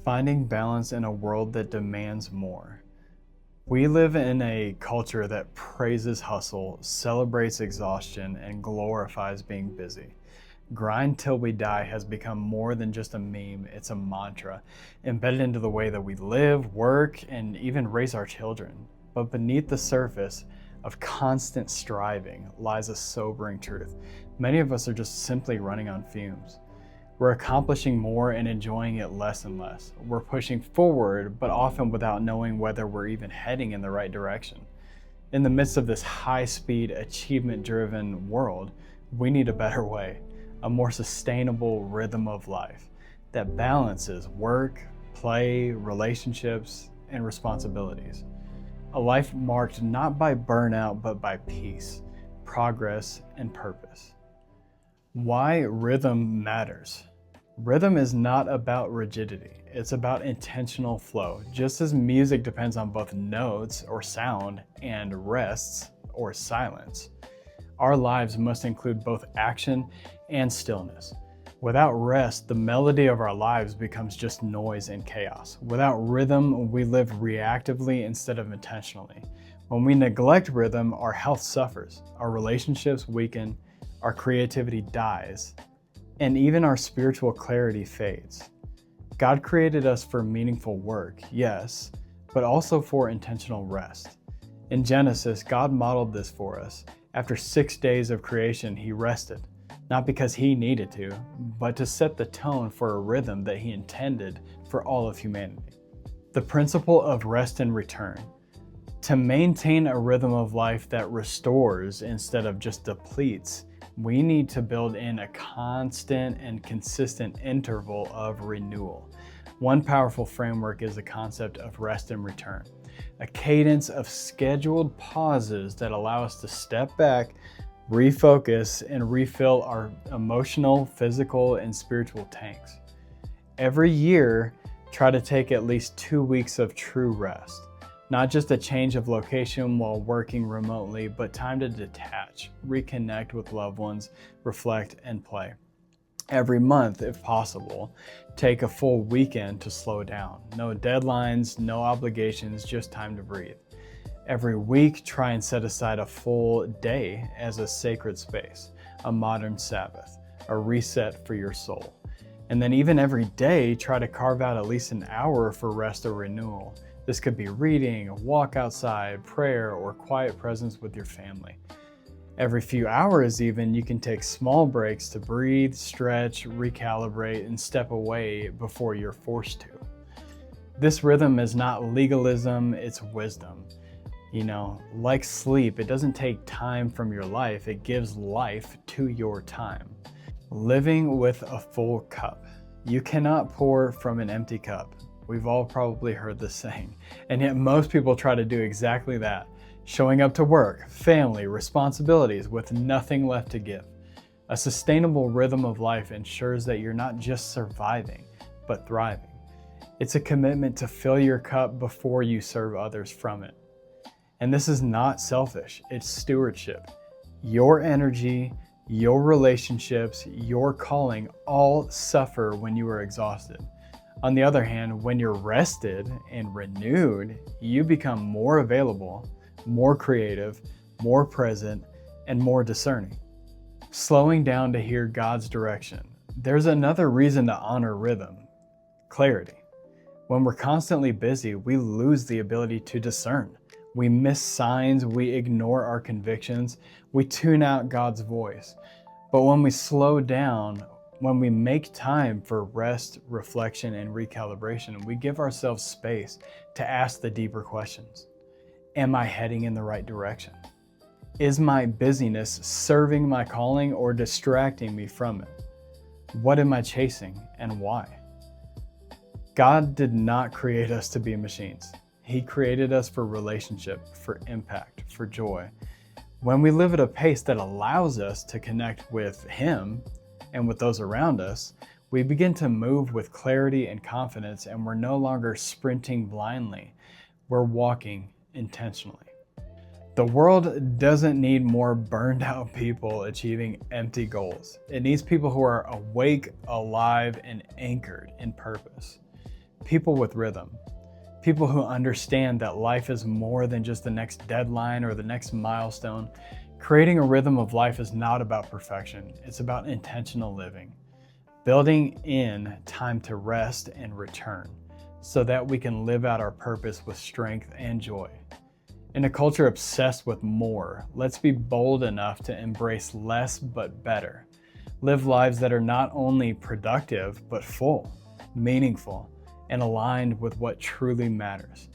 Finding balance in a world that demands more. We live in a culture that praises hustle, celebrates exhaustion, and glorifies being busy. Grind till we die has become more than just a meme, it's a mantra, embedded into the way that we live, work, and even raise our children. But beneath the surface of constant striving lies a sobering truth. Many of us are just simply running on fumes. We're accomplishing more and enjoying it less and less. We're pushing forward, but often without knowing whether we're even heading in the right direction. In the midst of this high-speed, achievement-driven world, we need a better way, a more sustainable rhythm of life that balances work, play, relationships, and responsibilities. A life marked not by burnout, but by peace, progress, and purpose. Why rhythm matters. Rhythm is not about rigidity, it's about intentional flow. Just as music depends on both notes or sound and rests or silence, our lives must include both action and stillness. Without rest, the melody of our lives becomes just noise and chaos. Without rhythm, we live reactively instead of intentionally. When we neglect rhythm, our health suffers, our relationships weaken, our creativity dies, and even our spiritual clarity fades. God created us for meaningful work, yes, but also for intentional rest. In Genesis, God modeled this for us. After 6 days of creation, He rested, not because He needed to, but to set the tone for a rhythm that He intended for all of humanity. The principle of rest and return. To maintain a rhythm of life that restores instead of just depletes, we need to build in a constant and consistent interval of renewal. One powerful framework is the concept of rest and return, a cadence of scheduled pauses that allow us to step back, refocus, and refill our emotional, physical, and spiritual tanks. Every year, try to take at least 2 weeks of true rest. Not just a change of location while working remotely, but time to detach, reconnect with loved ones, reflect, and play. Every month, if possible, take a full weekend to slow down. No deadlines, no obligations, just time to breathe. Every week, try and set aside a full day as a sacred space, a modern Sabbath, a reset for your soul. And then even every day, try to carve out at least an hour for rest or renewal. This could be reading, a walk outside, prayer, or quiet presence with your family. Every few hours even, you can take small breaks to breathe, stretch, recalibrate, and step away before you're forced to. This rhythm is not legalism, it's wisdom. Like sleep, it doesn't take time from your life, it gives life to your time. Living with a full cup. You cannot pour from an empty cup. We've all probably heard this saying, and yet most people try to do exactly that, showing up to work, family, responsibilities with nothing left to give. A sustainable rhythm of life ensures that you're not just surviving, but thriving. It's a commitment to fill your cup before you serve others from it. And this is not selfish, it's stewardship. Your energy, your relationships, your calling all suffer when you are exhausted. On the other hand, when you're rested and renewed, you become more available, more creative, more present, and more discerning. Slowing down to hear God's direction. There's another reason to honor rhythm: clarity. When we're constantly busy, we lose the ability to discern. We miss signs, we ignore our convictions, we tune out God's voice. But when we slow down, when we make time for rest, reflection, and recalibration, we give ourselves space to ask the deeper questions. Am I heading in the right direction? Is my busyness serving my calling or distracting me from it? What am I chasing and why? God did not create us to be machines. He created us for relationship, for impact, for joy. When we live at a pace that allows us to connect with Him and with those around us, we begin to move with clarity and confidence, and we're no longer sprinting blindly. We're walking intentionally. The world doesn't need more burned out people achieving empty goals. It needs people who are awake, alive, and anchored in purpose. people with rhythm. People who understand that life is more than just the next deadline or the next milestone. Creating a rhythm of life is not about perfection. It's about intentional living. Building in time to rest and return so that we can live out our purpose with strength and joy. In a culture obsessed with more, let's be bold enough to embrace less but better. Live lives that are not only productive, but full, meaningful, and aligned with what truly matters.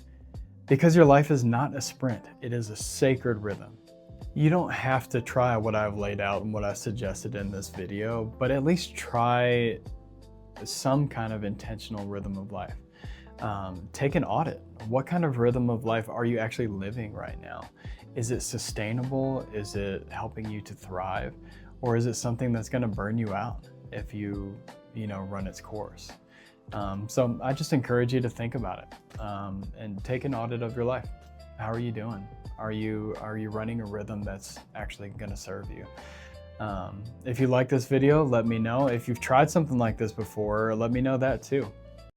Because your life is not a sprint, it is a sacred rhythm. You don't have to try what I've laid out and what I suggested in this video, but at least try some kind of intentional rhythm of life. Take an audit. What kind of rhythm of life are you actually living right now? Is it sustainable? Is it helping you to thrive? Or is it something that's going to burn you out if you run its course? So I just encourage you to think about it and take an audit of your life. How are you doing? Are you running a rhythm that's actually going to serve you? If you like this video, let me know. If you've tried something like this before, let me know that too.